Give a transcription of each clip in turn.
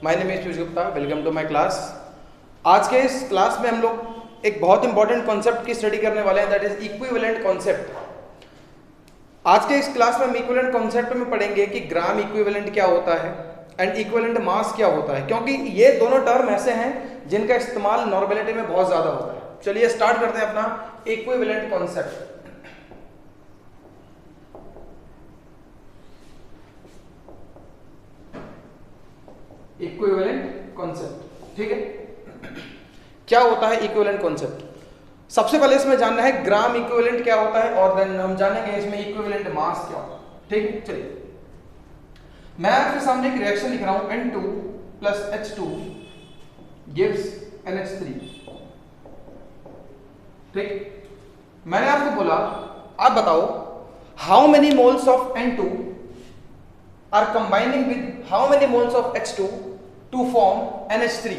My name is Piyush Gupta, welcome to my class. आज के इस क्लास में हम लोग एक बहुत इंपॉर्टेंट कॉन्सेप्ट की स्टडी करने वाले हैं, दैट इज इक्विवेलेंट कॉन्सेप्ट। आज के इस क्लास में हम इक्विवेलेंट कॉन्सेप्ट में पढ़ेंगे कि ग्राम इक्विवेलेंट क्या होता है एंड इक्विवेलेंट मास क्या होता है, क्योंकि ये दोनों टर्म ऐसे हैं जिनका इस्तेमाल नॉर्मेलिटी में बहुत ज्यादा होता है। चलिए स्टार्ट करते हैं अपना इक्विवेलेंट कॉन्सेप्ट। इक्विवेलेंट कॉन्सेप्ट, ठीक है। क्या होता है इक्विवेलेंट कॉन्सेप्ट? सबसे पहले इसमें जानना है ग्राम इक्विवेलेंट क्या होता है और देन हम जानेंगे इसमें इक्विवेलेंट मास क्या होता है, ठीक है। चलिए मैं आपके सामने एक रिएक्शन लिख रहा हूं, N2 plus H2 gives NH3, ठीक। मैंने आपको बोला आप बताओ how many moles of N2 are combining with how many moles of H2 to form NH3।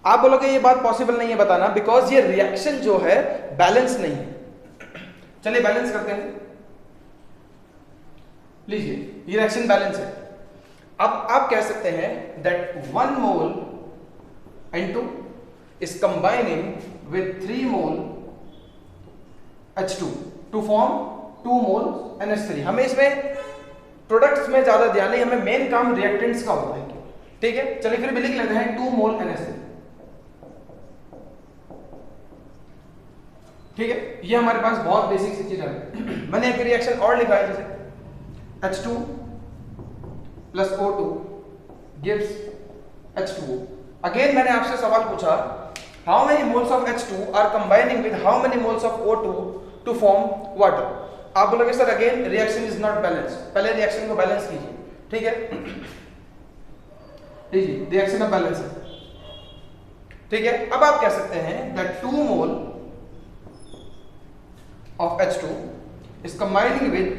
आप बोलोगे ये बात पॉसिबल नहीं है बताना, बिकॉज ये रिएक्शन जो है बैलेंस नहीं है। चलिए बैलेंस करते हैं, लीजिए ये रिएक्शन बैलेंस है। अब आप कह सकते हैं that 1 mole N2 is combining with 3 mole H2 to form 2 mole NH3। हमें इसमें प्रोडक्ट्स में ज्यादा ध्यान नहीं, हमें मेन काम रिएक्टेंट्स का होता है, ठीक है। चलिए फिर भी लिख लेते हैं 2 मोल NH3, ठीक है। ये हमारे पास बहुत बेसिक सी चीज है। मैंने एक रिएक्शन और लिखा है, जैसे H2 plus O2 gives H2O। Again मैंने आपसे सवाल पूछा how many moles of H2 are combining with how many moles of O2 to form water. आप बोलोगे sir again reaction is not balance, पहले रिएक्शन को बैलेंस कीजिए, ठीक है। लीजिए रिएक्शन अब बैलेंस है, ठीक है। अब आप कह सकते हैं that 2 mole of H2 is combining with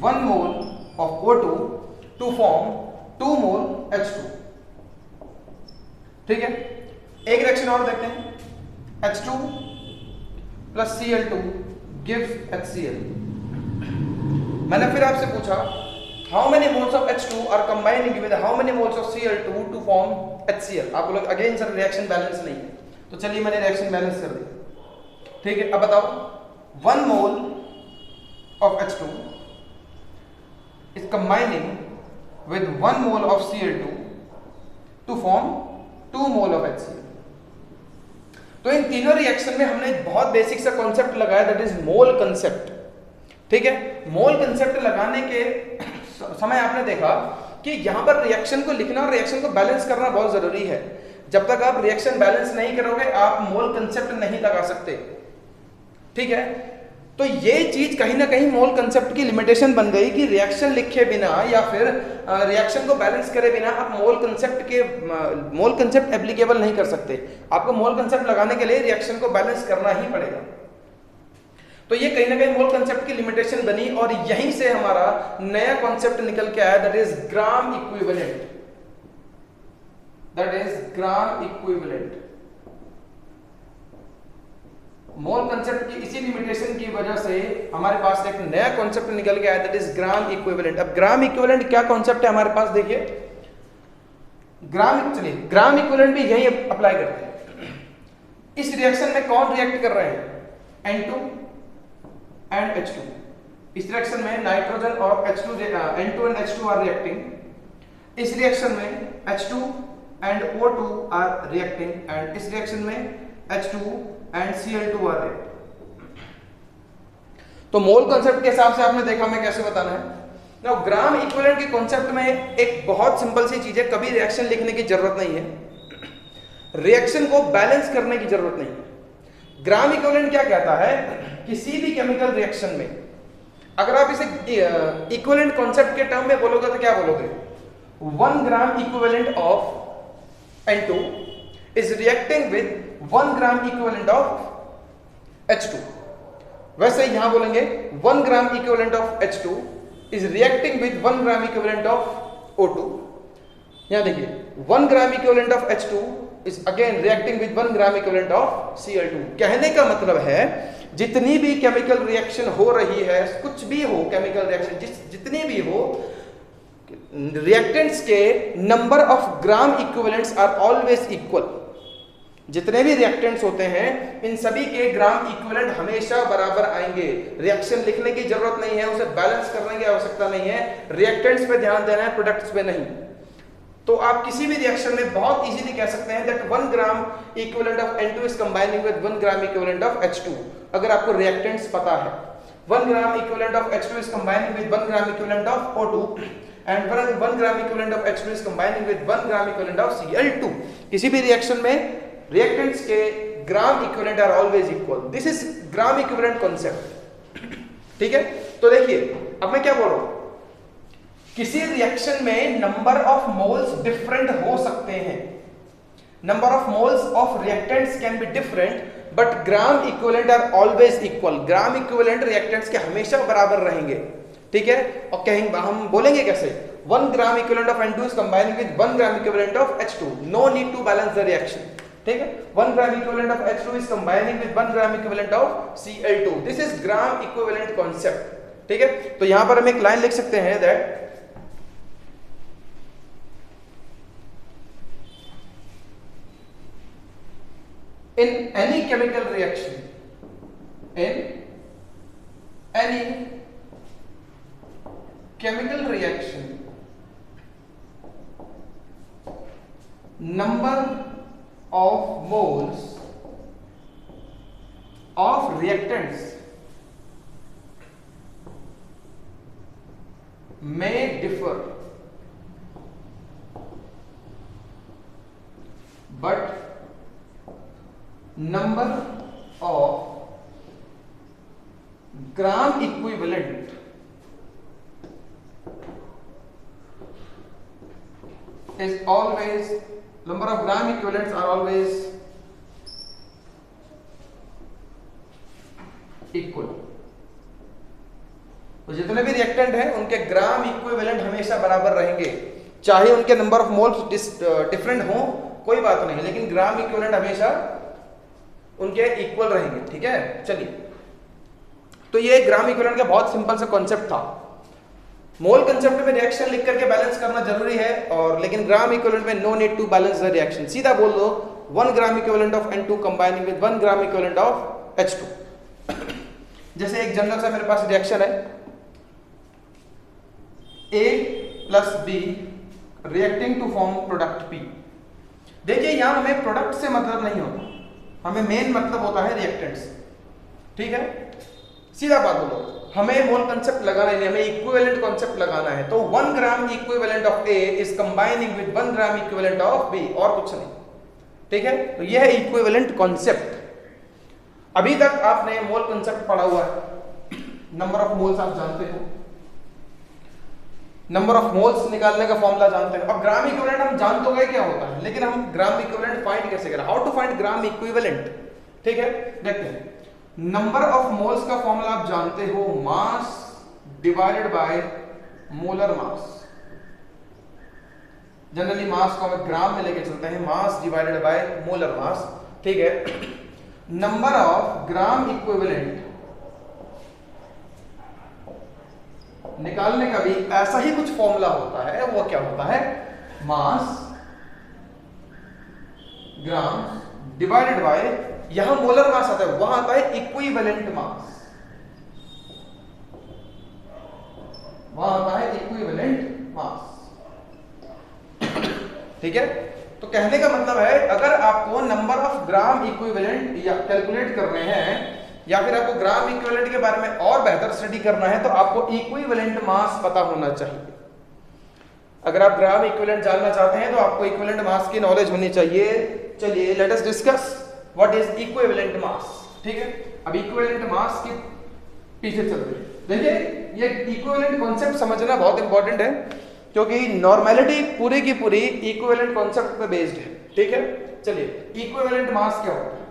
1 mole of O2 to form 2 mole H2, ठीक है। एक रिएक्शन और देखते हैं, H2 plus Cl2 gives HCl। मैंने फिर आपसे पूछा how many moles of H2 are combining with how many moles of Cl2 to form HCl। आप बोलोगे अगेन सर रिएक्शन बैलेंस नहीं है, तो चलिए मैंने रिएक्शन बैलेंस कर दिया, ठीक है। अब बताओ 1 mole of H2 is combining with 1 mole of Cl2 to form 2 mole of HCl। तो इन तीनों रिएक्शन में हमने बहुत बेसिक सा कॉन्सेप्ट लगाया, दैट इज मोल कंसेप्ट, ठीक है। मोल कंसेप्ट लगाने के समय आपने देखा कि यहां पर रिएक्शन को लिखना और रिएक्शन को बैलेंस करना बहुत जरूरी है। जब तक आप रिएक्शन बैलेंस नहीं करोगे आप मोल कंसेप्ट नहीं लगा सकते, ठीक है। तो ये चीज कहीं ना कहीं मोल कंसेप्ट की लिमिटेशन बन गई कि रिएक्शन लिखे बिना या फिर रिएक्शन को बैलेंस करे बिना आप मोल कंसेप्ट एप्लीकेबल नहीं कर सकते। आपको मोल कंसेप्ट लगाने के लिए रिएक्शन को बैलेंस करना ही पड़ेगा। तो ये कहीं ना कहीं मोल कंसेप्ट की लिमिटेशन बनी और यहीं से हमारा नया कॉन्सेप्ट निकल के आया, that is gram equivalent, that is gram equivalent. Mole concept की इसी लिमिटेशन की वजह से हमारे पास एक नया कॉन्सेप्ट निकल के आया, दैट इज ग्राम इक्विवेलेंट। अब ग्राम इक्विवेलेंट क्या कॉन्सेप्ट है हमारे पास, देखिए चलिए ग्राम इक्विवेलेंट भी यही अप्लाई करते हैं। इस रिएक्शन में कौन रिएक्ट कर रहे हैं, N2 एंड H2। इस रिएक्शन में नाइट्रोजन और N2 and H2 are reacting. इस रिएक्शन में H2 and O2 are reacting and इस रिएक्शन में H2 and Cl2 are reacting. तो मोल कंसेप्ट के हिसाब से आपने देखा हमें कैसे बताना है। नाउ ग्राम इक्विवेलेंट के कॉन्सेप्ट में एक बहुत सिंपल सी चीज है, कभी रिएक्शन लिखने की जरूरत नहीं है, रिएक्शन को बैलेंस करने की जरूरत नहीं है। ग्राम इक्विवेलेंट क्या कहता है, किसी भी केमिकल रिएक्शन में अगर आप इसे इक्विवेलेंट कॉन्सेप्ट के टर्म में बोलोगे तो क्या बोलोगे, 1 gram equivalent of N2 is reacting with 1 gram equivalent of H2। वैसे यहां बोलेंगे 1 gram equivalent of H2 is reacting with 1 gram equivalent of O2। यहां देखिए 1 gram equivalent of H2 is again reacting with 1 gram equivalent of Cl2। कहने का मतलब है जितनी भी केमिकल रिएक्शन हो रही है, कुछ भी हो केमिकल रिएक्शन जितनी भी हो, रिएक्टेंट्स के number of gram equivalents are always equal. जितने भी रिएक्टेंट्स होते हैं इन सभी के ग्राम इक्विवेलेंट हमेशा बराबर आएंगे। रिएक्शन लिखने की जरूरत नहीं है, उसे बैलेंस करने की आवश्यकता नहीं है, रिएक्टेंट्स पे ध्यान देना है, प्रोडक्ट्स पे नहीं। तो आप किसी भी रिएक्शन में बहुत इजीली कह सकते हैं that 1 gram equivalent of N2 is combining with 1 gram equivalent of H2। अगर आपको रिएक्टेंट्स पता है 1 gram equivalent of H2 is combining with 1 gram equivalent of O2 and 1 gram equivalent of H2 is combining with 1 gram equivalent of Cl2। किसी भी reaction में reactants के gram equivalent are always equal. This is gram equivalent concept. ठीक है, तो देखिए अब मैं क्या बोल रहा हूं, किसी रिएक्शन में नंबर ऑफ मोल्स डिफरेंट हो सकते हैं। Number of moles of reactants can be different but gram equivalent are always equal. Gram equivalent reactants के हमेशा बराबर रहेंगे। ठीक है, और कहेंगे हम बोलेंगे कैसे, 1 gram equivalent of N2 is combining with 1 gram equivalent of H2, no need to balance the reaction। ठीक है, 1 gram equivalent of H2 is combining with 1 gram equivalent of Cl2। This is gram equivalent concept. ठीक है, तो यहां पर हम एक line लिख सकते हैं that in any chemical reaction, in any chemical reaction, number of moles of reactants may differ, but number of gram equivalent is always, number of gram equivalents are always equal। तो जितने भी reactant हैं उनके gram equivalent हमेशा बराबर रहेंगे, चाहे उनके नंबर ऑफ मोल्स डिफरेंट हो कोई बात नहीं, लेकिन ग्राम इक्विवेलेंट हमेशा उनके इक्वल रहेंगे। ठीक है, चलिए, तो ये ग्राम इक्विवेलेंट का बहुत सिंपल सा कॉन्सेप्ट था। मोल कंसेप्ट में रिएक्शन लिख करके बैलेंस करना जरूरी है, और लेकिन ग्राम इक्विवेलेंट में no need to balance the reaction. सीधा बोल दो 1 gram equivalent of N2 combining with 1 gram equivalent of H2। जैसे एक जनरल सा मेरे पास रिएक्शन है, A plus B reacting to form product P। देखिए यहां हमें प्रोडक्ट से मतलब नहीं होता, हमें मेन मतलब होता है रिएक्टेंट्स। ठीक है, सीधा बात बोलो, हमें मोल कंसेप्ट लगाना नहीं, हमें इक्विवेलेंट कंसेप्ट लगाना है। तो 1 gram equivalent of A is combining with 1 gram equivalent of B, और कुछ नहीं। ठीक है, तो यह है इक्विवेलेंट कंसेप्ट। अभी तक आपने मोल कंसेप्ट पढ़ा हुआ है, नंबर ऑफ मोल्स आप जानते हो, नंबर ऑफ मोल्स निकालने का फॉर्मूला जानते हैं। अब ग्राम इक्विवेलेंट हम जान तो गए क्या होता है, लेकिन हम ग्राम इक्विवेलेंट फाइंड कैसे करें, how to find gram equivalent. ठीक है, देखते हैं। नंबर ऑफ मोल्स का फॉर्मूला आप जानते हो, mass divided by molar mass. Generally mass को हम ग्राम में लेके चलते हैं, mass divided by molar mass. ठीक है, नंबर ऑफ ग्राम इक्विवेलेंट निकालने का भी ऐसा ही कुछ फॉर्मूला होता है। वो क्या होता है, मास ग्राम डिवाइडेड बाय, यहां मोलर मास आता है, वहां आता है इक्विवेलेंट मास, वहां आता है इक्विवेलेंट मास। ठीक है, तो कहने का मतलब है अगर आपको नंबर ऑफ ग्राम इक्विवेलेंट या कैलकुलेट कर रहे हैं, या फिर आपको ग्राम इक्विवेलेंट के बारे में और बेहतर स्टडी करना है, तो आपको इक्विवेलेंट मास पता होना चाहिए। अगर आप ग्राम इक्विवेलेंट जानना चाहते हैं तो आपको इक्विवेलेंट मास की नॉलेज होनी चाहिए। चलिए let us discuss what is equivalent मास। ठीक है, अब इक्विवेलेंट मास के पीछे चलते हैं। देखिए ये इक्विवेलेंट कॉन्सेप्ट समझना बहुत इंपॉर्टेंट है, क्योंकि नॉर्मेलिटी पूरी की पूरी इक्विवेलेंट कॉन्सेप्ट पे बेस्ड है। ठीक है, चलिए इक्विवेलेंट मास क्या होता है।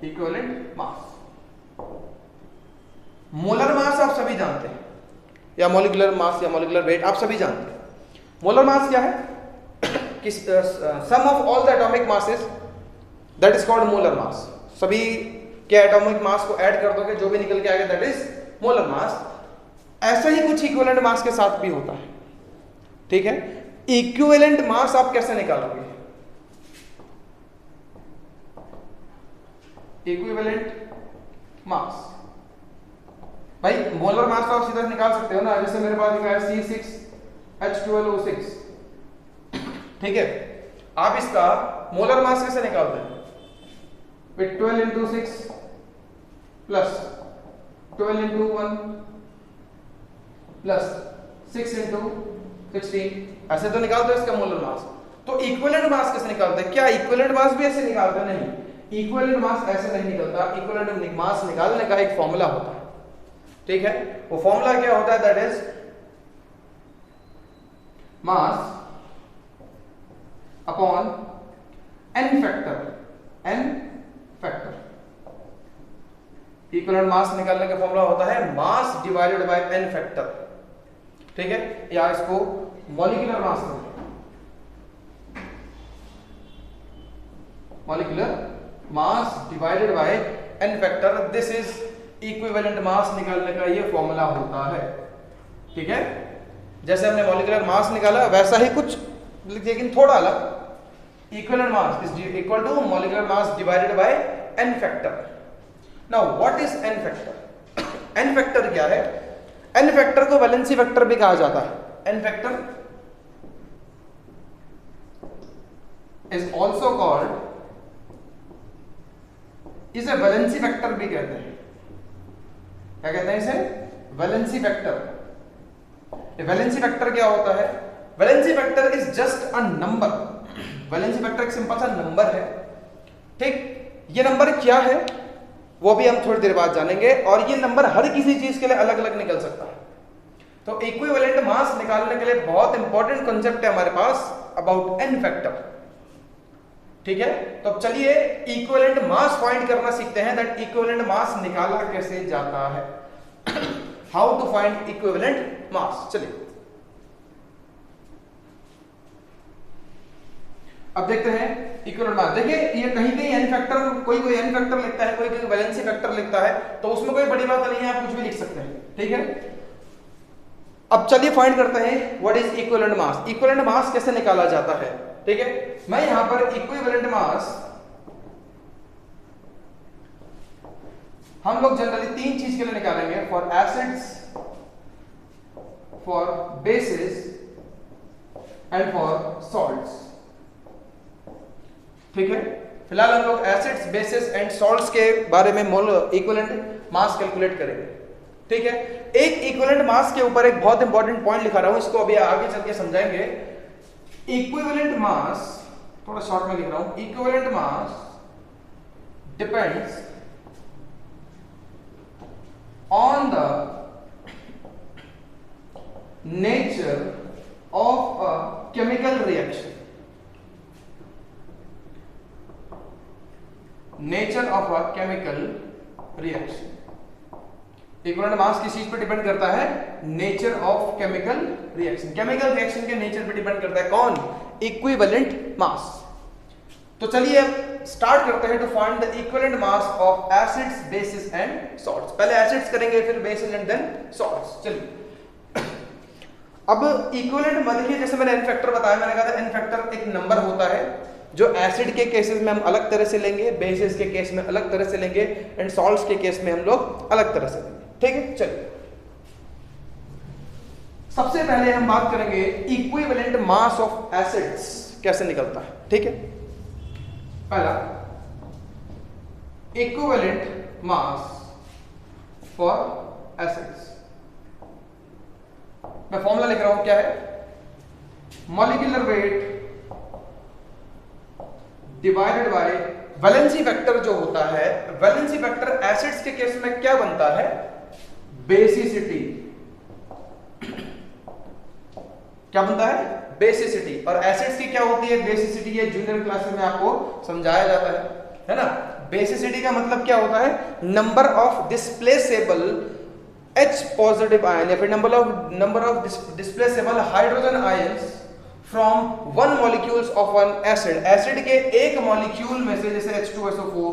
इक्विवेलेंट मास, मोलर मास आप सभी जानते हैं, या मॉलिक्यूलर मास या मॉलिक्यूलर वेट आप सभी जानते हैं। मोलर मास क्या है, sum of all the atomic masses, that is called molar mass. सभी के एटॉमिक मास को ऐड कर दोगे, जो भी निकल के आएगा दैट इज मोलर मास। ऐसा ही कुछ इक्विवेलेंट मास के साथ भी होता है, ठीक है। इक्विवेलेंट मास आप कैसे निकालोगे? इक्विवेलेंट मास भाई मोलर मास तो आप सीधा निकाल सकते हो ना, जैसे मेरे पास लिखा है C6H12O6, ठीक है। आप इसका मोलर मास कैसे निकालते हैं? With 12 into 6 plus 12 into 1 plus 6 into 16, ऐसे तो निकालते हो इसका मोलर मास। तो इक्विवेलेंट मास कैसे निकालते हैं? क्या इक्विवेलेंट मास भी ऐसे निकालते हैं? नहीं, इक्विवेलेंट मास ऐसे नहीं निकलता। इक्विवेलेंट मास निकालने का एक फॉर्मूला होता है, ठीक है। वो फॉर्मूला क्या होता है? That is mass upon n factor, n factor. Equivalent mass निकालने का फॉर्मूला होता है mass divided by n factor, ठीक है। या इसको मॉलिक्यूलर मास कहते हैं, molecular mass divided by n factor. This is equivalent मास निकालने का ये फॉर्मूला होता है, ठीक है। जैसे हमने मॉलिक्यूलर मास निकाला वैसा ही कुछ, लेकिन थोड़ा अलग। Equivalent mass is equal to molecular mass divided by n factor. Now what is n factor? n factor क्या है? n फैक्टर को वैलेंसी फैक्टर भी कहा जाता है। n factor is also called, इसे वैलेंसी फैक्टर भी कहते हैं। क्या कहते हैं इसे? Valency factor. वैलेंसी फैक्टर क्या होता है? Valency factor is just a number. Valency factor एक सिंपल सा नंबर है, ठीक। ये नंबर क्या है वो भी हम थोड़ी देर बाद जानेंगे, और ये नंबर हर किसी चीज के लिए अलग अलग निकल सकता है। तो इक्विवेलेंट मास निकालने के लिए बहुत इंपॉर्टेंट कांसेप्ट है हमारे पास अबाउट n फैक्टर, ठीक है। तो अब चलिए इक्विवेलेंट मास फाइंड करना सीखते हैं, दैट इक्विवेलेंट मास निकाला कैसे जाता है। How to find equivalent mass. चलिए अब देखते हैं इक्विवेलेंट मास। देखिए ये कहीं कहीं n फैक्टर, कोई n फैक्टर लिखता है, कोई वैलेंसी फैक्टर लिखता है, तो उसमें कोई बड़ी बात नहीं है, आप कुछ भी लिख सकते हैं, ठीक है। अब चलिए फाइंड करते हैं what is equivalent mass. Equivalent mass कैसे निकाला जाता है, ठीक है। मैं यहां पर इक्विवेलेंट मास हम लोग जनरली तीन चीज के लिए निकालेंगे, for acids, for basis and for salts, ठीक है। फिलहाल हम लोग एसिड्स, बेसिस एंड सॉल्ट्स के बारे में इक्विवेलेंट मास कैलकुलेट करेंगे, ठीक है। एक इक्विवेलेंट मास के ऊपर एक बहुत इंपॉर्टेंट पॉइंट लिखा रहा हूं, इसको अभी आगे चल के समझाएंगे। इक्विवेलेंट मास, थोड़ा शॉर्ट में लिख रहा हूं, equivalent mass depends on the nature of a chemical reaction, nature of a chemical reaction. Equivalent mass किस चीज पे डिपेंड करता है? Nature of chemical reaction. Chemical reaction के नेचर पे डिपेंड करता है कौन? Equivalent mass. तो चलिए अब स्टार्ट करते हैं to find the equivalent mass of acids, bases and salts. पहले एसिड्स करेंगे, फिर बेसिस एंड देन सॉल्ट्स। चलिए अब इक्विवेलेंट में देखिए, जैसे मैंने n फैक्टर बताया, मैंने कहा था n फैक्टर एक नंबर होता है जो एसिड के केसेस में हम अलग तरह से लेंगे, बेसिस के केस में अलग तरह से लेंगे, एंड सॉल्ट्स के केस में हम लोग अलग तरह से लेंगे, ठीक है। चलिए सबसे पहले हम बात करेंगे इक्विवेलेंट मास ऑफ एसिड्स कैसे निकलता है, ठीक है। पहला इक्विवेलेंट मास फॉर एसिड्स, मैं फॉर्मूला लिख रहा हूं, क्या है? Molecular weight divided bye valency factor जो होता है। वैलेंसी फैक्टर एसिड्स के केस में क्या बनता है? बेसिसिटी। क्या बनता है? बेसिसिटी। और एसिड्स की क्या होती है बेसिसिटी? ये जूनियर क्लासेस में आपको समझाया जाता है ना। बेसिसिटी का मतलब क्या होता है? Number of displaceable H positive ion या फिर number of displaceable hydrogen ions from one molecules of one acid. Acid के एक मॉलिक्यूल में से, जैसे H2SO4,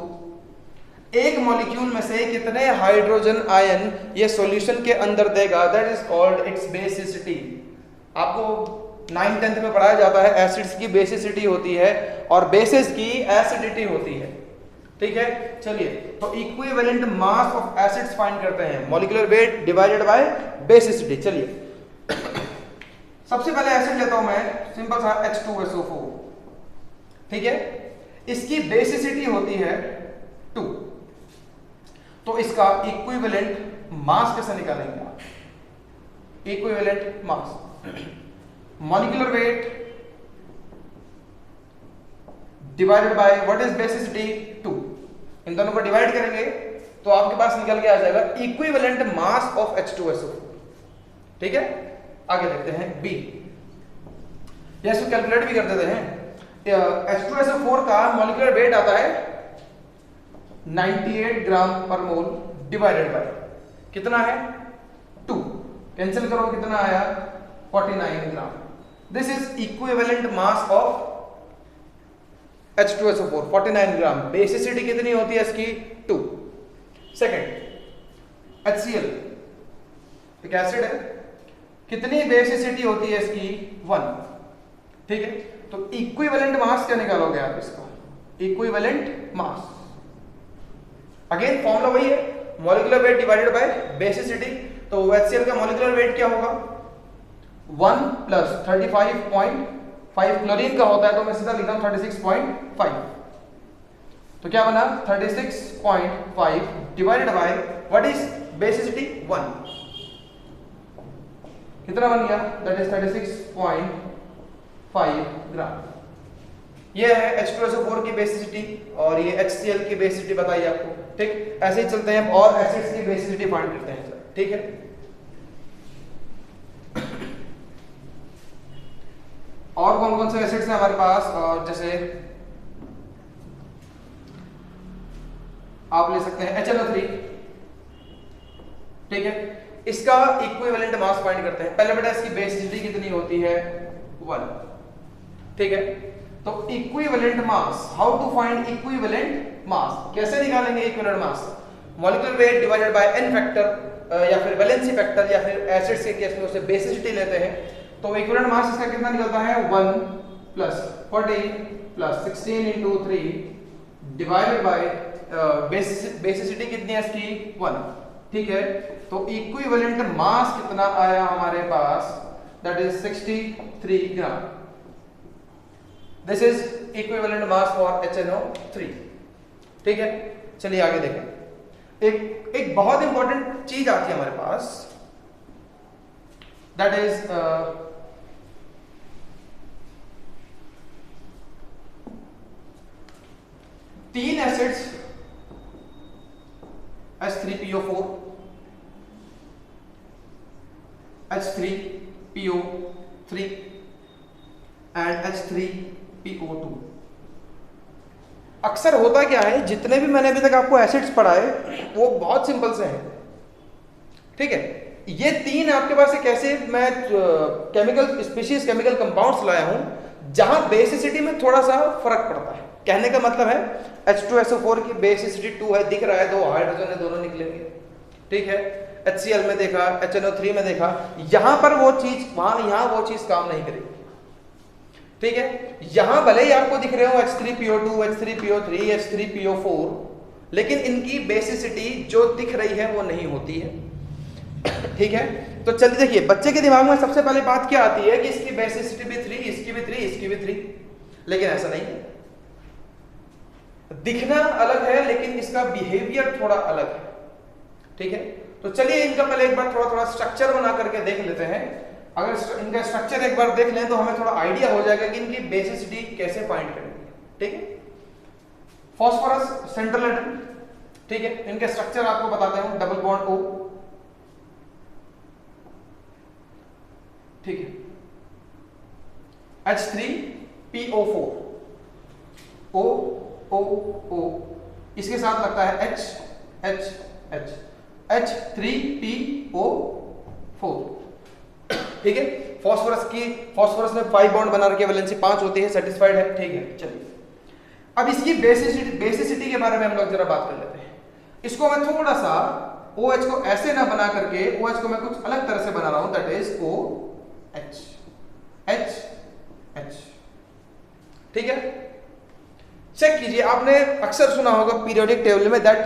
एक मॉलिक्यूल में से कितने हाइड्रोजन आयन ये सॉल्यूशन के अंदर देगा, that is called its basicity. आपको 9th-10th में पढ़ाया जाता है एसिड्स की बेसिसिटी होती है और बेसिस की एसिडिटी होती है, ठीक है। चलिए, तो equivalent mass of acids find करते हैं, molecular weight divided by basicity. चलिए सबसे पहले एसिड लेता हूं मैं, सिंपल सा H2SO4, ठीक है। इसकी बेसिसिटी होती है 2, तो इसका इक्विवेलेंट मास कैसे निकालेंगे आप? Equivalent mass, molecular weight divided by what is basicity 2, इन दोनों को डिवाइड करेंगे तो आपके पास निकल के आ जाएगा इक्विवेलेंट मास ऑफ H2SO4, ठीक है। आगे देखते हैं B, या इसको कैलकुलेट भी कर देते हैं। H2SO4 का मॉलिक्यूलर वेट आता है 98 ग्राम पर मोल डिवाइडेड बाय कितना है 2, कैंसिल करो कितना आया 49 gram. This is equivalent mass of H2SO4 49 gram. Basicity कितनी होती है इसकी 2। सेकंड HCl, एक एसिड है, कितनी बेसिसिटी होती है इसकी 1, ठीक है। तो इक्विवेलेंट मास क्या निकालोगे आप इसका? इक्विवेलेंट मास, अगेन फॉर्मूला वही है, molecular weight divided by basicity. तो HCl का मॉलिक्यूलर वेट क्या होगा 1 प्लस 35.5, क्लोरीन का होता है तो मैं सीधा लिखता हूं 36.5, तो क्या बना 36.5 divided by what is basicity 1, कितना बन गया, दैट इज 36.5 ग्राम। ये है H2SO4 की बेसिसिटी और ये HCl की बेसिसिटी बताइए आपको, ठीक। ऐसे ही चलते हैं और एसिड्स की बेसिसिटी फाइंड करते हैं, ठीक है। और कौन कौन से एसिड्स हैं हमारे पास, और जैसे आप ले सकते हैं HNO3, ठीक है। इसका इक्विवेलेंट मास फाइंड करते हैं। पहले बेटा इसकी बेसिसिटी कितनी होती है 1, ठीक है। तो equivalent mass, how to find equivalent mass, कैसे निकालेंगे equivalent mass? Molecular weight divided by n factor या फिर वैलेंसी फैक्टर या फिर एसिड्स के केस में उसे बेसिसिटी लेते हैं। तो इक्विवेलेंट मास इसका कितना निकलता है 1 plus 40 plus 16 into 3 divided by basicity कितनी है इसकी 1, ठीक है। तो इक्विवेलेंट मास कितना आया हमारे पास, that is 63 gram. This is equivalent mass for HNO3, ठीक है। चलिए आगे देखें, एक बहुत इंपॉर्टेंट चीज आती है हमारे पास, दैट इज तीन acids H3PO4, H3PO3 and H3PO2। अक्सर होता क्या है, जितने भी मैंने अभी तक आपको एसिड्स पढ़ाए वो बहुत सिंपल से हैं, ठीक है। ये तीन आपके पास एक ऐसे मैं केमिकल स्पीशीज केमिकल कंपाउंड्स लाया हूं जहां बेसिसिटी में थोड़ा सा फर्क पड़ता है। कहने का मतलब है H2SO4 की बेसिसिटी 2 है, दिख रहा है, 2 हाइड्रोजन है, दोनों निकलेंगे, ठीक है। HCl में देखा, HNO3 में देखा, यहां पर वो चीज यहां वो चीज काम नहीं करेगी, ठीक है। यहां भले ही आपको दिख रहे हो H3PO2, H3PO3, H3PO4, लेकिन इनकी बेसिसिटी जो दिख रही है वो नहीं होती है, ठीक है। तो चलिए देखिए, बच्चे के दिमाग में सबसे पहले बात क्या आती है कि इसकी बेसिसिटी भी 3, इसकी भी 3, इसकी भी 3, लेकिन ऐसा नहीं है। दिखना अलग है लेकिन इसका बिहेवियर थोड़ा अलग है, ठीक है। तो चलिए इनका पहले एक बार थोड़ा थोड़ा स्ट्रक्चर बना करके देख लेते हैं। अगर इनका स्ट्रक्चर एक बार देख लें तो हमें थोड़ा आइडिया हो जाएगा कि इनकी बेसिसिटी कैसे फाइंड करेंगे, ठीक है। फास्फोरस सेंट्रल एटम, ठीक है। इनके स्ट्रक्चर आपको बताते हैं, डबल बॉन्ड O, ठीक है। H3PO4 O O O, इसके साथ लगता है H H H H3PO4, ठीक है। फास्फोरस में 5 बॉन्ड बना रखे, वैलेंसी 5 होती है, सेटिस्फाइड है, ठीक है। चलिए अब इसकी बेसिसिटी के बारे में हम लोग जरा बात कर लेते हैं। इसको मैं थोड़ा सा OH को ऐसे ना बना करके OH को मैं कुछ अलग तरह से बना रहा हूं, दैट इज OH H। ठीक है, चेक कीजिए, आपने अक्सर सुना होगा पीरियोडिक टेबल में that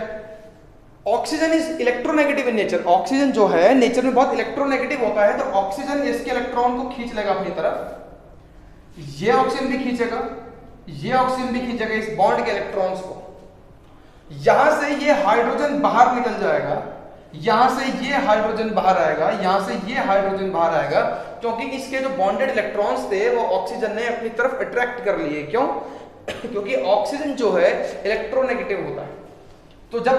oxygen is electronegative in nature. Oxygen जो है नेचर में बहुत इलेक्ट्रोनेगेटिव होता है, तो ऑक्सीजन इसके इलेक्ट्रॉन को खींच लेगा अपनी तरफ, ये ऑक्सीजन भी खींचेगा, ये ऑक्सीजन भी खींचेगा इस बॉन्ड के इलेक्ट्रॉन्स को। यहां से ये हाइड्रोजन बाहर निकल जाएगा, यहां से ये हाइड्रोजन बाहर आएगा, यहां से ये हाइड्रोजन बाहर आएगा, क्योंकि इसके जो बॉन्डेड इलेक्ट्रॉन्स थे वो ऑक्सीजन ने अपनी तरफ अट्रैक्ट कर लिए। क्यों? क्योंकि ऑक्सीजन जो है इलेक्ट्रोनेगेटिव होता है, तो जब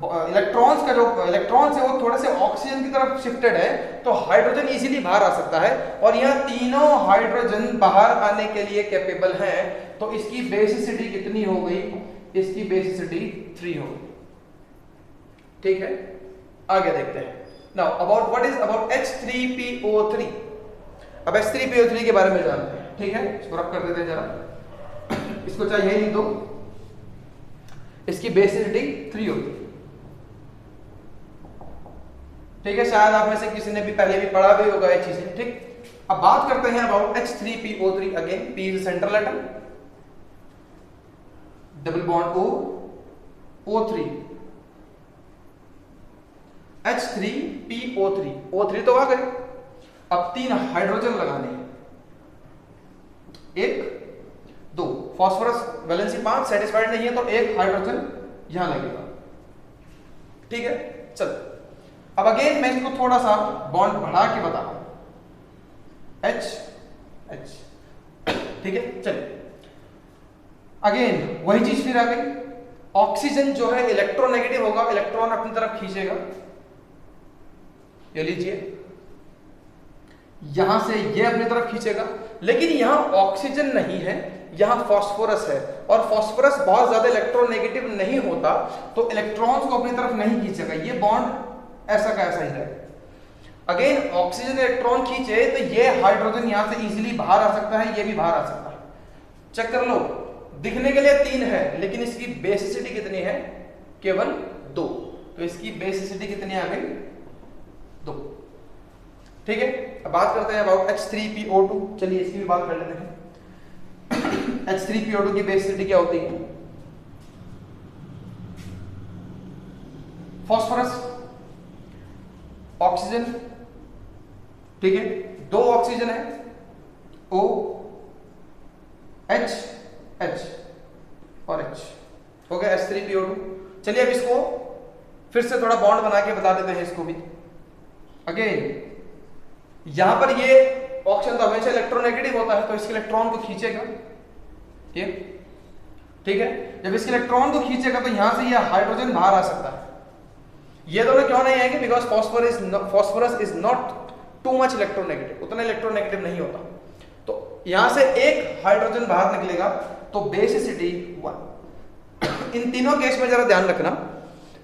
इलेक्ट्रॉन्स का जो इलेक्ट्रॉन्स है वो थोड़े से ऑक्सीजन की तरफ शिफ्टेड है, तो हाइड्रोजन इजीली बाहर आ सकता है, और यहां तीनों हाइड्रोजन बाहर आने के लिए कैपेबल हैं। तो इसकी बेसिसिटी कितनी हो गई? इसकी बेसिसिटी 3 हो गई। ठीक है, आगे देखते हैं। Now about what is about H3PO3। अब H3PO3 के बारे में जानते हैं। ठीक है, इसको रख कर देते हैं जरा, इसको चाहिए ही दो, इसकी बेसिसिटी 3 होती है। ठीक है, शायद आप में से किसी ने भी पहले भी पढ़ा भी होगा ये चीजें। ठीक, अब बात करते हैं about H3PO3। Again P is central atom, double bond O, O3, H3PO3। O3 तो आ गए, अब 3 हाइड्रोजन लगाने, 1 2, फॉस्फोरस वैलेंसी 5 सेटिस्फाइड नहीं है, तो 1 हाइड्रोजन यहां लगेगा। ठीक है, चल अब अगेन मैं इसको थोड़ा सा बॉन्ड बढ़ा के बता रहा हूं, H। ठीक है, चलिए अगेन वही चीज फिर आ गई। ऑक्सीजन जो है इलेक्ट्रोनेगेटिव होगा, इलेक्ट्रॉन अपनी तरफ खींचेगा, ये लीजिए, यहां से ये अपनी तरफ खींचेगा, लेकिन यहां ऑक्सीजन नहीं है, यहां फास्फोरस है, और फास्फोरस बहुत ज्यादा इलेक्ट्रोनेगेटिव नहीं होता, तो इलेक्ट्रॉन्स को अपनी तरफ नहीं खींचेगा, ये बॉन्ड ऐसा का ऐसा ही रहेगा। अगेन ऑक्सीजन इलेक्ट्रॉन खींचे तो ये हाइड्रोजन यहां से इजीली बाहर आ सकता है, ये भी बाहर आ सकता है। चेक कर लो, दिखने के लिए 3 है, लेकिन इसकी बेसिसिटी कितनी है? केवल 2। तो इसकी बेसिसिटी कितनी आ गई? 2। ठीक है, अब बात करते हैं अबाउट H3PO2। चलिए इसकी भी बात कर लेते हैं। H3PO2 की बेसिसिटी क्या होती है? फॉस्फोरस, ऑक्सीजन, ठीक है, 2 ऑक्सीजन है, O H H और H हो गया H3PO2। चलिए अब इसको फिर से थोड़ा बॉन्ड बना के बता देते हैं इसको भी। अगेन यहां पर ये ऑक्सीजन तो हमेशा इलेक्ट्रोनेगेटिव होता है, तो इसके इलेक्ट्रॉन को खींचेगा, ठीक है, जब इसके इलेक्ट्रॉन को खींचेगा तो यहां से ये हाइड्रोजन बाहर आ सकता है। ये दोनों क्यों नहीं आएंगे? Because phosphorus is not too much electronegative, उतना इलेक्ट्रोनेगेटिव नहीं होता, तो यहां से 1 हाइड्रोजन बाहर निकलेगा, तो बेसिसिटी 1। इन तीनों केस में जरा ध्यान रखना,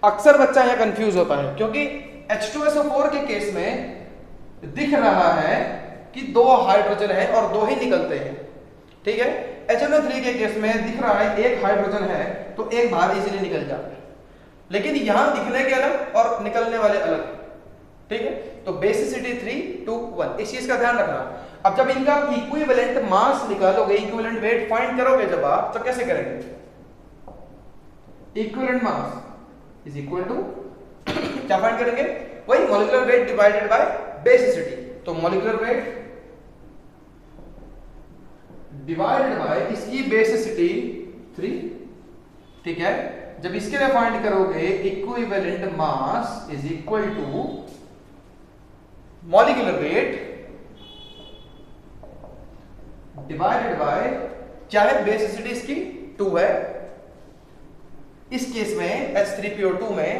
अक्सर बच्चा यहां कंफ्यूज होता है, क्योंकि H2SO4 के केस में दिख रहा है कि 2 हाइड्रोजन है और 2 ही निकलते हैं, ठीक है। HNO3 के केस में दिख रहा है 1 हाइड्रोजन है, तो 1 बाहर इजीली निकल जाता है, लेकिन यहां दिखने के अलग और निकलने वाले अलग, ठीक है। तो बेसिसिटी 3 to 1, इस चीज का ध्यान रखना। अब जब इनका इक्विवेलेंट मास निकालोगे, इक्विवेलेंट वेट फाइंड करोगे जब आप, तो कैसे करेंगे? Equivalent mass is equal to क्या फाइंड करेंगे? वही molecular weight divided by basicity. तो मॉलिक्यूलर वेट डिवाइडेड बाय इसकी बेसिसिटी 3, ठीक है। जब इसके लिए फाइंड करोगे, equivalent mass is equal to molecular weight divided by क्या है? बेसिसिटी इसकी 2 है। इस केस में H3PO2 में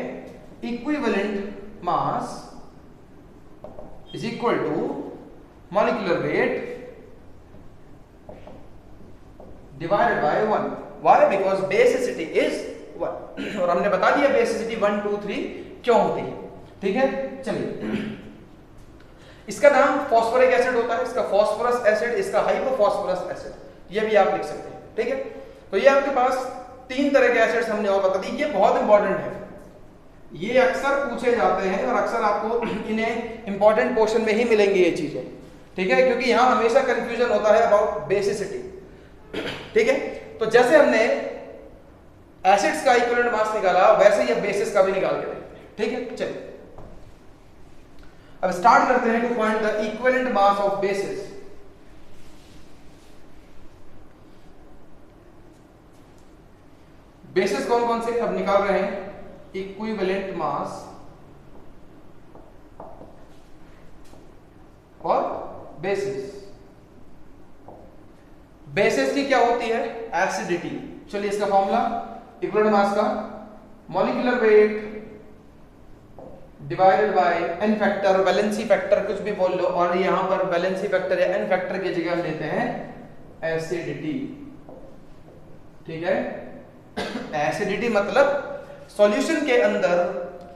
equivalent mass is equal to molecular weight divided by 1। Why? Because basicity is 1 और हमने बता दिया बेसिसिटी 1 2 3 क्यों होती है, ठीक है। चलिए, इसका नाम फॉस्फोरिक एसिड होता है, इसका फॉस्फोरस एसिड, इसका हाइपोफॉस्फोरस एसिड, ये भी आप लिख सकते हैं, ठीक है। तो ये आपके पास 3 तरह के एसिड्स हमने और बता दी, ये बहुत इंपॉर्टेंट है, ये अक्सर पूछे जाते हैं और अक्सर आपको इन्हें इंपॉर्टेंट क्वेश्चन में ही मिलेंगी ये चीजें, ठीक है, क्योंकि यहां हमेशा कंफ्यूजन होता है अबाउट बेसिसिटी, ठीक है। तो जैसे हमने एसिड्स का इक्विवेलेंट मास निकाला वैसे ही अब बेसिस का भी निकाल के देखते हैं, ठीक है। चलिए अब स्टार्ट करते हैं to find the equivalent mass of bases. Bases कौन कौन से अब निकाल रहे हैं, इक्विवेलेंट मास और बेसिस। बेसिस की क्या होती है, एसिडिटी। चलिए इसका फॉर्मूला इक्विवेलेंट मास का molecular weight divided by n factor, valency factor कुछ भी बोल लो, और यहां पर वैलेंसी फैक्टर या एन फैक्टर की जगह हम लेते हैं एसिडिटी, ठीक है। एसिडिटी मतलब सॉल्यूशन के अंदर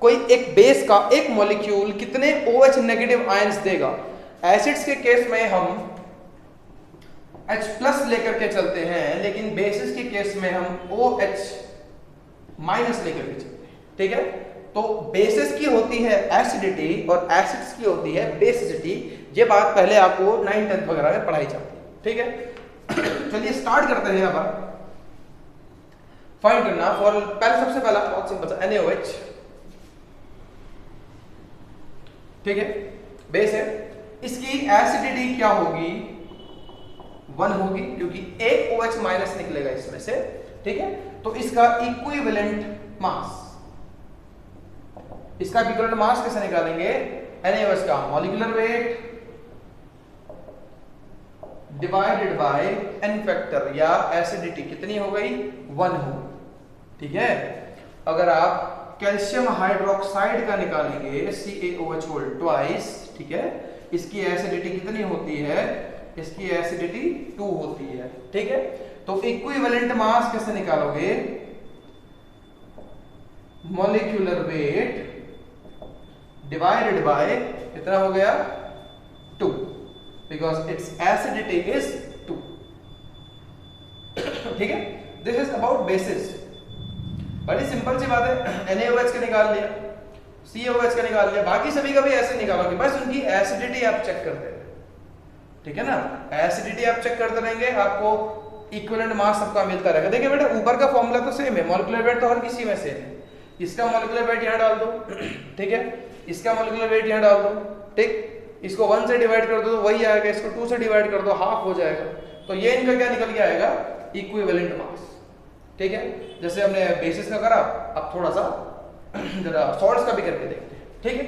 कोई एक बेस का एक मॉलिक्यूल कितने OH नेगेटिव आयंस देगा। एसिड्स के केस में हम H प्लस लेकर के चलते हैं, लेकिन बेसिस के केस में हम OH माइनस लेकर के चलते हैं, ठीक है। तो बेसिस की होती है एसिडिटी और एसिड्स की होती है बेसिसिटी। ये बात पहले आपको 9th 10th वगैरह में पढ़ाई जाती है, ठीक है। चलिए स्टार्ट करते हैं। अब फाइंड करना फॉर पहले सबसे पहला बहुत सिंपल सा NaOH, ठीक है, बेस है। इसकी एसिडिटी क्या होगी, 1 होगी, क्योंकि एक OH माइनस निकलेगा इसमें से, ठीक है। तो इसका इक्विवेलेंट मास, इसका इक्विवेलेंट मास कैसे निकालेंगे, NaOH का molecular weight divided by n factor, या एसिडिटी कितनी हो गई, 1 हो, ठीक है। अगर आप कैल्शियम हाइड्रोक्साइड का निकालेंगे CaOH होल ट्वाइस, ठीक है, इसकी एसिडिटी कितनी होती है, इसकी एसिडिटी 2 होती है, ठीक है। तो इक्विवेलेंट मास कैसे निकालोगे, मॉलिक्यूलर वेट डिवाइडेड बाय कितना हो गया, 2, बिकॉज इट्स एसिडिटी इज 2, ठीक है। दिस इज अबाउट बेसिस, बड़ी सिंपल सी बात है। NaOH का निकाल लिया, CaOH का निकाल लिया, बाकी सभी का भी ऐसे निकालोगे, बस उनकी एसिडिटी आप चेक करते रहे, ठीक है ना। एसिडिटी आप चेक करते रहेंगे, आपको इक्विवेलेंट मास सबका मिलता रहेगा। देखिए बेटा ऊपर का फॉर्मूला तो सेम है, मॉलिक्यूलर वेट तो हर किसी में सेम है। इसका मॉलिक्यूलर वेट यहां डाल दो, ठीक है, इसका मॉलिक्यूलर वेट यहां डाल दो, ठीक, इसको 1 से डिवाइड कर दो तो वही आएगा, इसको 2 से डिवाइड कर दो हाफ हो जाएगा। तो ये इनका क्या निकल के आएगा, इक्विवेलेंट मास, ठीक है। जैसे हमने बेसिस का करा, अब थोड़ा सा जरा सॉल्ट्स का भी करके देखते हैं, ठीक है।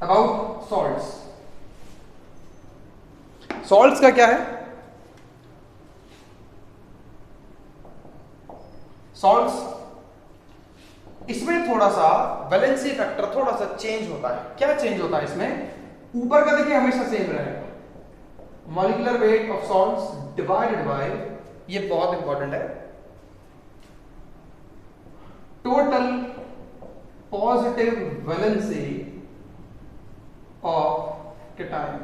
अबाउट सॉल्ट्स, सॉल्ट्स का क्या है, सॉल्ट्स इसमें थोड़ा सा वैलेंसी फैक्टर थोड़ा सा चेंज होता है। क्या चेंज होता है इसमें, ऊपर का देखिए हमेशा सेम रहेगा, molecular weight of salts divided by, ये बहुत इंपॉर्टेंट है, total positive valency of cation.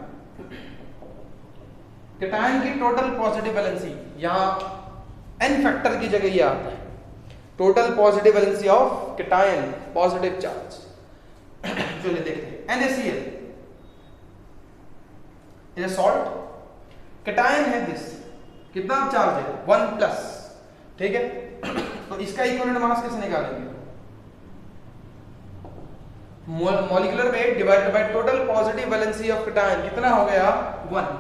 Cation की टोटल पॉजिटिव वैलेंसी, यहां एन फैक्टर की जगह ये आता है, total positive valency of cation, positive charge. चलिए देखते हैं, NaCl is a salt, cation है दिस, कितना चार्ज है, 1+, ठीक है। तो इसका इक्विवेलेंट मास कैसे निकालेंगे, molecular weight divided by total positive valency of cation, कितना हो गया, 1,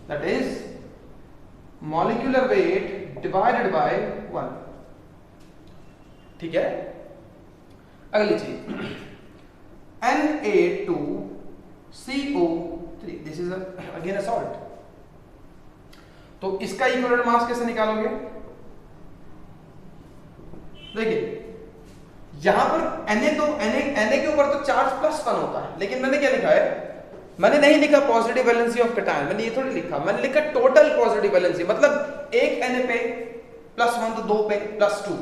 that is molecular weight divided by 1, ठीक है। अगली चीज Na2CO3, this is again a salt. तो इसका इक्विवेलेंट मास कैसे निकालोगे, देखिए यहां पर Na के ऊपर तो चार्ज +1 होता है, लेकिन मैंने क्या लिखा है, मैंने नहीं लिखा पॉजिटिव वैलेंसी ऑफ कैटायन, मैंने ये थोड़ी लिखा, मैंने लिखा टोटल पॉजिटिव वैलेंसी, मतलब एक Na पे +1 तो 2 पे +2।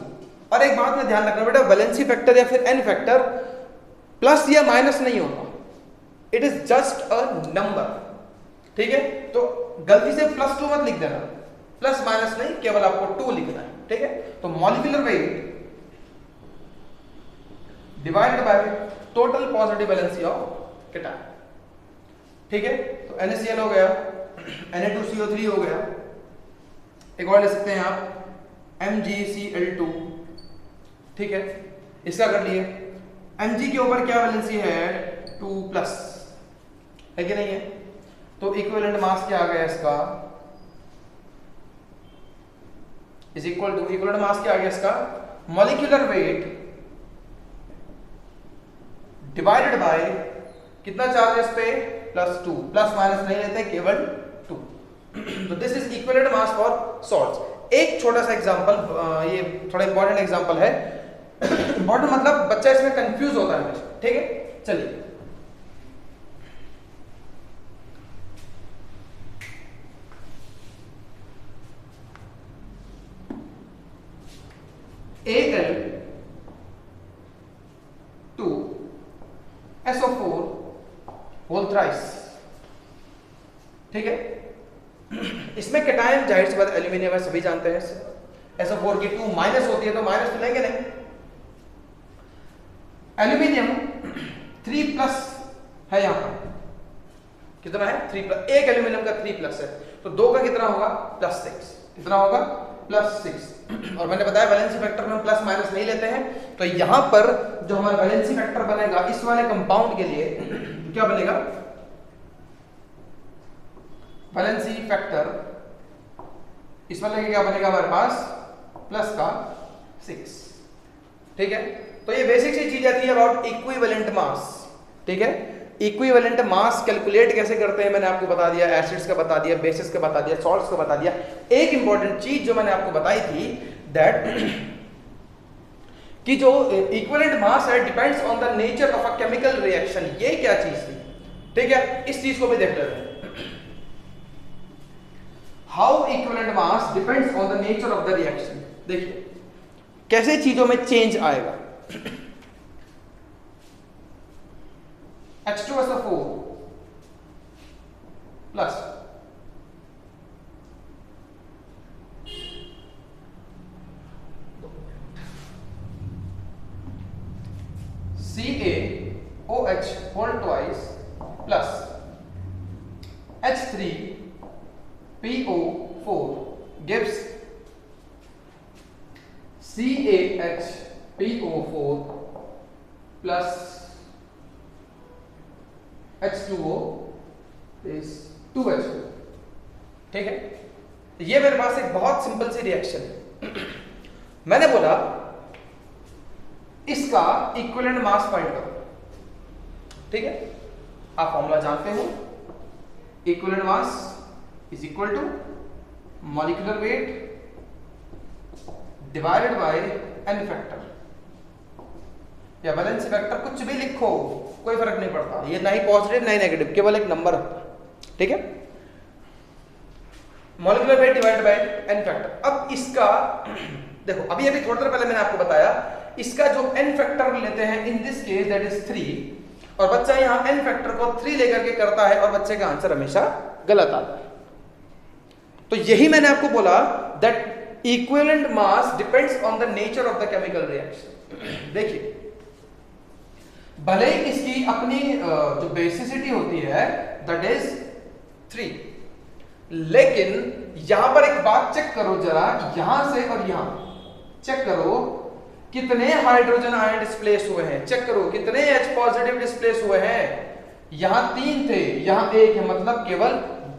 और एक बात में ध्यान रखना बेटा, वैलेंसी फैक्टर या फिर एन फैक्टर प्लस या माइनस नहीं होता, it is just a number, ठीक है। तो गलती से +2 मत लिख देना, प्लस माइनस नहीं, केवल आपको 2 लिखना है, ठीक है। तो molecular weight divided by total positive valency of cation. ठीक है, तो NaCl हो गया, Na2CO3 हो गया, एक और ले सकते हैं आप MgCl2। ठीक है, इसका कर लिए। Mg के ऊपर क्या वैलेंसी है 2+ है कि नहीं है, तो इक्विवेलेंट मास क्या आ गया इसका is equal to, equivalent mass क्या आ गया इसका मॉलिक्यूलर वेट डिवाइडेड बाय कितना चार्ज है इस पे +2, प्लस माइनस नहीं लेते केवल 2। तो this is equivalent mass for salts. एक छोटा सा एग्जांपल, ये थोड़ा इंपॉर्टेंट एग्जांपल है, इंपॉर्टेंट मतलब बच्चा इसमें कंफ्यूज होता है। ठीक है, चलिए Al2SO4 होल थ्राइस। ठीक है, इसमें कैटायन जाहिर सी बात एल्यूमिनियम है, सभी जानते हैं। SO4 की 2 माइनस होती है तो माइनस तो लेंगे नहीं। एल्यूमिनियम 3+ है, यहां पर कितना है 3+, एक एल्यूमिनियम का 3+ है, तो 2 का कितना होगा +6, कितना होगा +6। और मैंने बताया वैलेंसी फैक्टर में प्लस माइनस नहीं लेते हैं, तो यहां पर जो हमारा वैलेंसी फैक्टर बनेगा इस वाले कंपाउंड के लिए क्या बनेगा, वैलेंसी फैक्टर इस वाले का क्या बनेगा हमारे पास +6। ठीक है, तो ये बेसिक सी चीज आती है अबाउट इक्विवेलेंट मास। ठीक है, इक्विवेलेंट मास कैलकुलेट कैसे करते हैं मैंने आपको बता दिया, एसिड्स का बता दिया, बेसिस का बता दिया, सॉल्ट्स का बता दिया। एक इंपॉर्टेंट चीज जो मैंने आपको बताई थी दैट कि जो इक्विवेलेंट मास है depends on the nature of a chemical reaction. ये क्या चीज थी, ठीक है, इस चीज को भी देख लेते हैं। How equivalent mass depends on the nature of the reaction. देखिए कैसे चीजों में चेंज आएगा। H2SO4 plus CaOH whole twice plus H3PO4 gives CaHPO4 plus H2O is 2H2। ठीक है, ये मेरे पास एक बहुत सिंपल सी रिएक्शन है। मैंने बोला इसका इक्विवेलेंट मास फाइंड करो। ठीक है, आप फॉर्मूला जानते हो, equivalent mass is equal to molecular weight divided by n factor या वैलेंसी फैक्टर, कुछ भी लिखो कोई फर्क नहीं पड़ता, ये ना ही पॉजिटिव ना ही नेगेटिव, केवल एक नंबर होता है। ठीक है, molecular weight divided by n factor. अब इसका देखो, अभी थोड़ी देर पहले मैंने आपको बताया इसका जो एन फैक्टर लेते हैं in this case that is 3, और बच्चा यहां एन फैक्टर को 3 लेकर के करता है और बच्चे का आंसर हमेशा गलत आता है। तो यही मैंने आपको बोला that equivalent mass depends on the nature of the chemical reaction. देखिए भले ही इसकी अपनी जो बेसिसिटी होती है दैट इज 3, लेकिन यहां पर एक बात चेक करो जरा, यहां से और यहां चेक करो कितने हाइड्रोजन आयन डिस्प्लेस हुए हैं, चेक करो कितने H पॉजिटिव डिस्प्लेस हुए हैं। यहां 3 थे, यहां 1 है, मतलब केवल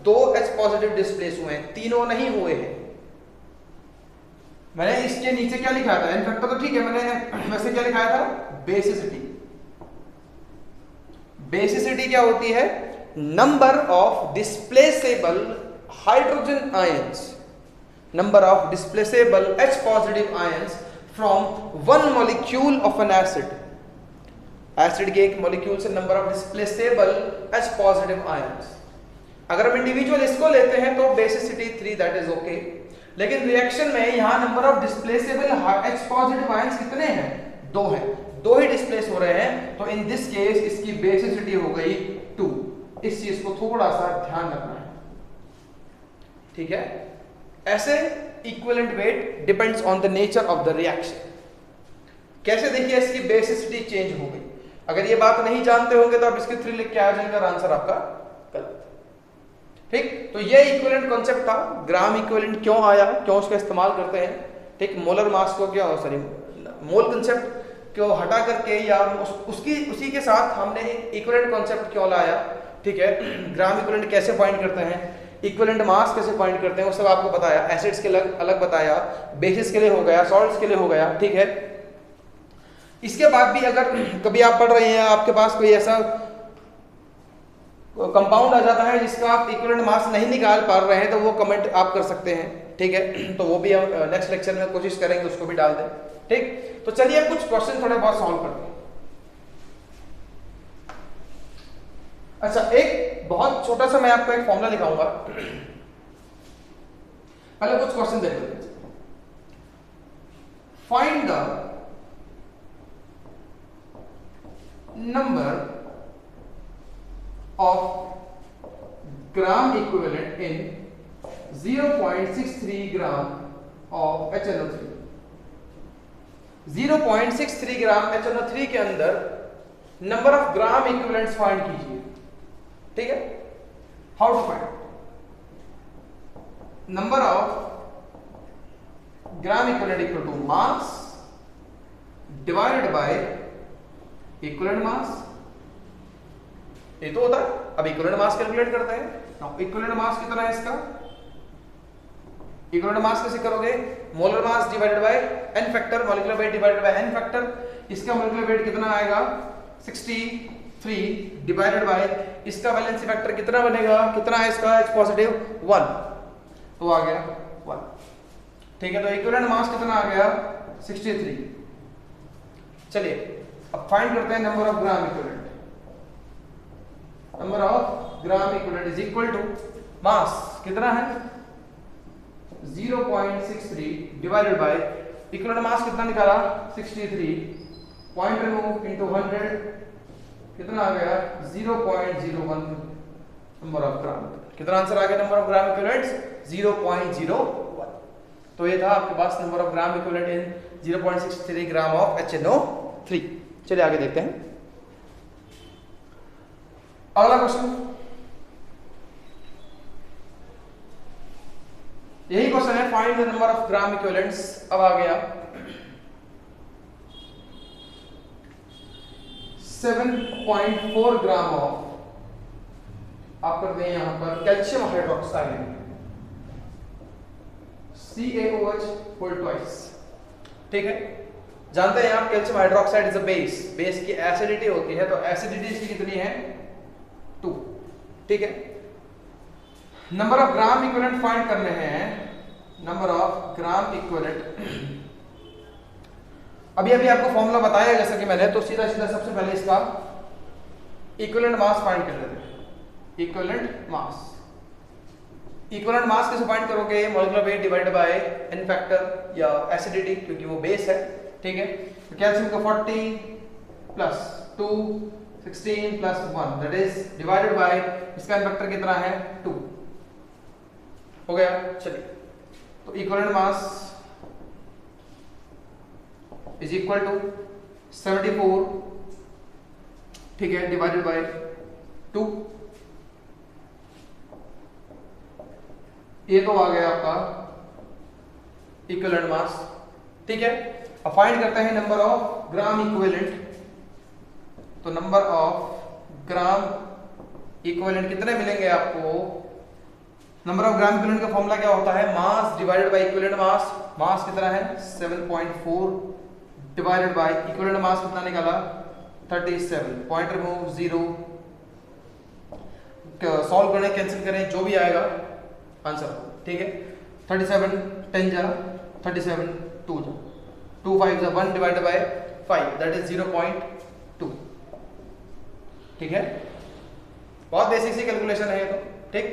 2 H पॉजिटिव डिस्प्लेस हुए हैं, तीनों नहीं हुए हैं। मैंने इसके नीचे क्या लिखा था, एन फैक्टर तो ठीक है, मैंने वैसे क्या लिखाया था बेसिसिटी। बेसिसिटी क्या होती है, number of displaceable hydrogen ions, number of displaceable H positive ions from one molecule of an acid. Acid के एक मॉलिक्यूल से number of displaceable H positive ions. अगर हम इंडिविजुअल इसको लेते हैं तो बेसिसिटी 3 दैट इज ओके, लेकिन रिएक्शन में यहां number of displaceable H positive ions कितने हैं, 2 हैं, 2 ही डिस्प्लेस हो रहे हैं, तो इन दिस केस इसकी बेसिसिटी हो गई 2। इस चीज को थोड़ा सा ध्यान रखना है। ठीक है, ऐसे equivalent weight depends on the nature of the reaction. कैसे देखिए इसकी बेसिसिटी चेंज हो गई। अगर ये बात नहीं जानते होंगे तो आप इसके 3 लिख के आ जाएंगे और आंसर आपका गलत। ठीक, तो ये इक्विवेलेंट कॉन्सेप्ट था। ग्राम इक्विवेलेंट क्यों आया, क्यों उसका इस्तेमाल करते हैं, ठीक, मोलर मास को क्या सॉरी मोल कंसेप्ट को हटा करके या उसी के साथ हमने इक्विवेलेंट कॉन्सेप्ट क्यों लाया, ठीक है। ग्राम इक्विवेलेंट कैसे फाइंड करते हैं, इक्विवेलेंट मास कैसे फाइंड करते हैं, वो सब आपको बताया। एसिड्स के अलग बताया, बेसिस के लिए हो गया, सॉल्ट्स के लिए हो गया, ठीक है। इसके बाद भी अगर कभी आप पढ़ रहे हैं, आपके पास कोई ऐसा कंपाउंड आ जाता है जिसका आप इक्विवेलेंट मास नहीं निकाल पा रहे हैं, तो वो कमेंट आप कर सकते हैं, ठीक है। तो वो भी हम नेक्स्ट लेक्चर में कोशिश करेंगे उसको भी डाल दें, ठीक। तो चलिए कुछ क्वेश्चन थोड़े बहुत सॉल्व करते हैं। अच्छा, एक बहुत छोटा सा मैं आपको एक फॉर्मूला लिखाऊंगा, पहले कुछ क्वेश्चन देख लेते हैं। Find the number of gram equivalent in 0.63 gram of HNO3। 0.63 gram HNO3 के अंदर number of gram equivalents find कीजिए, ठीक है। How to find number of gram equivalent equal to mass divided by equivalent mass, ये तो होता है। अब इक्विवेलेंट मास कैलकुलेट करते हैं। इक्विवेलेंट मास कितना है इसका, इक्विवेलेंट मास कैसे करोगे, molar mass divided by n factor, molecular weight divided by n factor. इसका मॉलिक्यूलर वेट कितना आएगा 63 डिवाइडेड बाय इसका वैलेंसी फैक्टर कितना बनेगा, कितना है इसका H पॉजिटिव 1, तो आ गया 1, ठीक है। तो इक्विवेलेंट मास कितना आ गया 63। चलिए अब फाइंड करते हैं number of gram equivalent. Number of gram equivalent is equal to mass कितना है 0.63 डिवाइडेड बाय इक्विवेलेंट मास कितना निकाला 63, पॉइंट रिमूव इनटू 100 कितना आ गया 0.01 नंबर ऑफ ग्राम। कितना आंसर आ गया नंबर ऑफ ग्राम इक्विवेलेंट्स 0.01। तो ये था आपके पास number of gram equivalent in 0.63 gram of HNO3। चलिए आगे देखते हैं अगला क्वेश्चन। यही क्वेश्चन है, find the number of gram equivalents. अब आ गया 7.4 ग्राम ऑफ, आप कर दें यहां पर calcium hydroxide CaOH whole twice, ठीक है। जानते हैं आप calcium hydroxide is a base, base की एसिडिटी होती है, तो एसिडिटी इसकी कितनी है 2, ठीक है। Number of gram equivalent find करने हैं, नंबर ऑफ ग्राम इक्विवेलेंट। अभी आपको फॉर्मूला बताया जैसा कि मैंने, तो सीधा सबसे पहले इसका इक्विवेलेंट मास फाइंड कर लेते हैं। इक्विवेलेंट मास, इक्विवेलेंट मास कैसे फाइंड करोगे, molecular weight divided by n factor या एसिडिटी, क्योंकि वो बेस है, ठीक है। तो कैल्शियम का 40 plus 2 16 plus 1 that is divided by इसका n फैक्टर कितना है 2, हो गया। चलिए तो equivalent mass is equal to 74, ठीक है, डिवाइडेड बाय 2, ये तो आ गया आपका इक्विवेलेंट मास, ठीक है। अब फाइंड करते हैं नंबर ऑफ ग्राम इक्विवेलेंट। तो नंबर ऑफ ग्राम इक्विवेलेंट कितने मिलेंगे आपको, नंबर ऑफ ग्राम इक्विवेलेंट का फॉर्मूला क्या होता है, mass divided by equivalent mass. Mass कितना है 7.4 डिवाइडेड बाय इक्विवेलेंट मास कितना निकाला 37, पॉइंट रिमूव 0, सॉल्व करें कैंसिल करें जो भी आएगा आंसर, ठीक है। 37 10 जा 37 2 जा 2 5 जा 1 डिवाइडेड बाय 5 दैट इज 0.2, ठीक है। बहुत बेसिक सी कैलकुलेशन है ये तो, ठीक।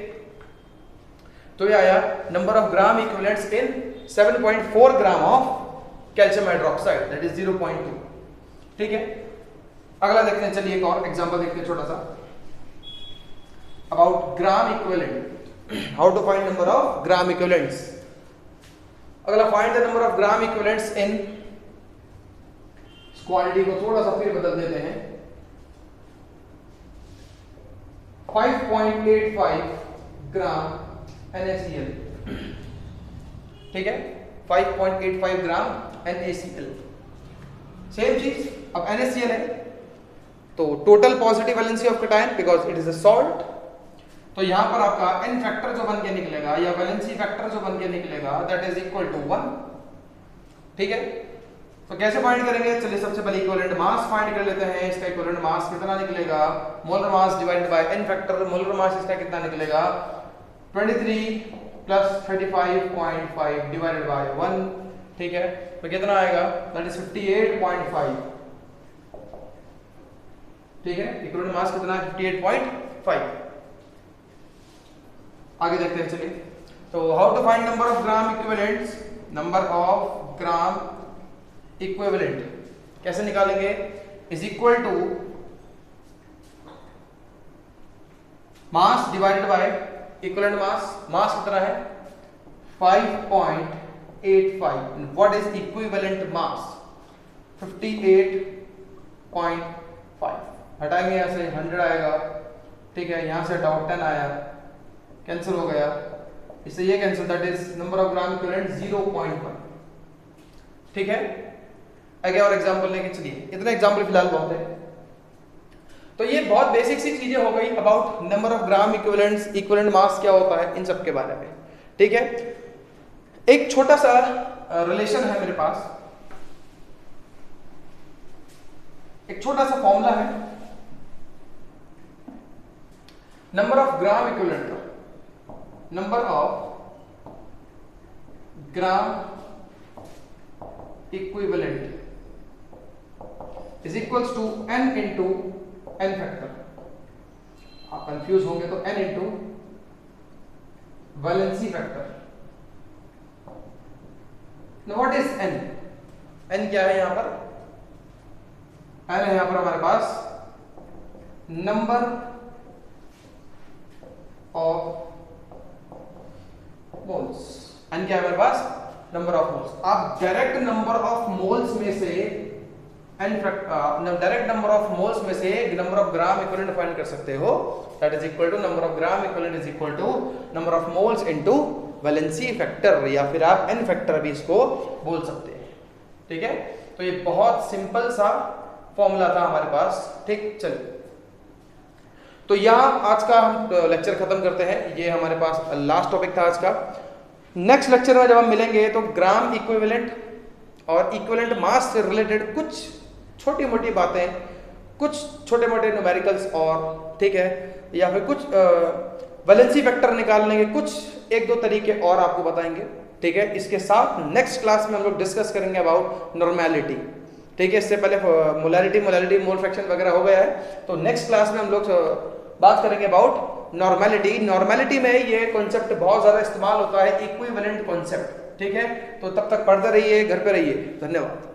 तो ये आया number of gram equivalents in 7.4 gram of calcium hydroxide that is 0.2, ठीक है। अगला देखते हैं, चलिए एक और एग्जांपल देखते हैं छोटा सा about gram equivalent, how to find number of gram equivalents. अगला find the number of gram equivalents in quality को थोड़ा सा फिर बदल देते हैं, 5.85 ग्राम NaCl, ठीक है, 5.85 ग्राम NaCl। सेम चीज अब NaCl है तो total positive valency of cation because it is a salt, तो यहां पर आपका n फैक्टर जो बन के निकलेगा या वैलेंसी फैक्टर जो बन के निकलेगा दैट इज इक्वल टू 1, ठीक है। तो कैसे फाइंड करेंगे, चलिए सबसे पहले इक्विवेलेंट मास फाइंड कर लेते हैं। इसका इक्विवेलेंट मास कितना निकलेगा, molar mass divided by n factor, molar mass इसका कितना निकलेगा 23 प्लस 35.5 डिवाइडेड बाय 1, ठीक है, तो कितना आएगा दैट इज 58.5, ठीक है, इक्विवेलेंट मास कितना है 58.5। आगे देखते हैं, चलिए। तो how to find number of gram equivalents, number of gram equivalent कैसे निकालेंगे, is equal to mass divided by equivalent mass, mass कितना है 5.85, व्हाट इज इक्विवेलेंट मास 58.5, हटाएंगे यहां से 100 आएगा, ठीक है, यहां से हटाओ 10 आया, कैंसिल हो गया, इससे ये cancel, that is number of gram equivalent 0.1, ठीक है। आगे और एग्जांपल लेके चलिए, इतने एग्जांपल फिलहाल बहुत है। तो ये बहुत बेसिक सी चीजें हो गई about number of gram equivalents, equivalent mass क्या होता है, इन सब के बारे में, ठीक है। एक छोटा सा रिलेशन है मेरे पास, एक छोटा सा फॉर्मूला है नंबर ऑफ ग्राम इक्विवेलेंट का, number of gram equivalent is equals to n into n factor. आप कंफ्यूज होंगे तो n into valency factor. What is n, n क्या है यहां पर, n है यहां पर हमारे पास नंबर ऑफ मोल्स, n क्या है हमारे पास नंबर ऑफ मोल्स। आप डायरेक्ट नंबर ऑफ मोल्स में से डायरेक्ट नंबर ऑफ मोल्स में से number of gram equivalent find कर सकते हो, that is equal to number of gram equivalent is equal to number of moles into valency factor, या फिर आप n फैक्टर भी इसको बोल सकते हैं, ठीक है। तो ये बहुत सिंपल सा फॉर्मूला था हमारे पास, ठीक। चलिए, तो यहां आज का हम लेक्चर खत्म करते हैं, ये हमारे पास लास्ट टॉपिक था आज का। नेक्स्ट लेक्चर में जब हम मिलेंगे तो ग्राम इक्विवेलेंट और इक्विवेलेंट मास से रिलेटेड कुछ छोटी मोटी बातें, कुछ छोटे मोटे न्यूमेरिकल्स और, ठीक है, या फिर कुछ वैलेंसी फैक्टर निकालने के कुछ एक दो तरीके और आपको बताएंगे, ठीक है। इसके साथ नेक्स्ट क्लास में हम लोग डिस्कस करेंगे अबाउट नॉर्मेलिटी, ठीक है। इससे पहले मोलैरिटी मोल फ्रैक्शन वगैरह हो गया है, तो नेक्स्ट क्लास में हम लोग बात करेंगे अबाउट नॉर्मेलिटी। नॉर्मेलिटी में ये कॉन्सेप्ट बहुत ज्यादा इस्तेमाल होता है, इक्विवेलेंट कॉन्सेप्ट, ठीक है। तो तब तक पढ़ते रहिए, घर पे रहिए, धन्यवाद।